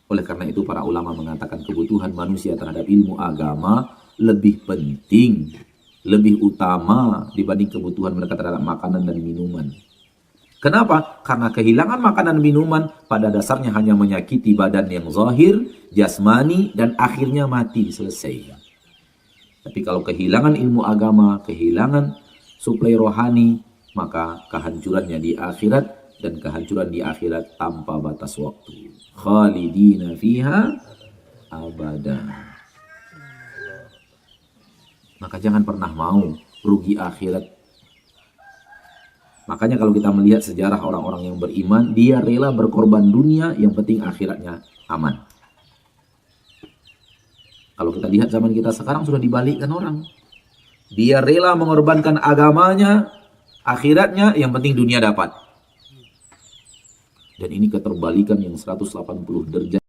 Oleh karena itu para ulama mengatakan kebutuhan manusia terhadap ilmu agama lebih penting, lebih utama dibanding kebutuhan mereka terhadap makanan dan minuman. Kenapa? Karena kehilangan makanan dan minuman pada dasarnya hanya menyakiti badan yang zahir, jasmani, dan akhirnya mati, selesai. Tapi kalau kehilangan ilmu agama, kehilangan suplai rohani, maka kehancurannya di akhirat, dan kehancuran di akhirat tanpa batas waktu. Khalidina fiha abada. Maka jangan pernah mau rugi akhirat. Makanya kalau kita melihat sejarah orang-orang yang beriman, dia rela berkorban dunia, yang penting akhiratnya aman. Kalau kita lihat zaman kita sekarang sudah dibalikkan orang. Dia rela mengorbankan agamanya, akhiratnya, yang penting dunia dapat. Dan ini keterbalikan yang 180 derajat.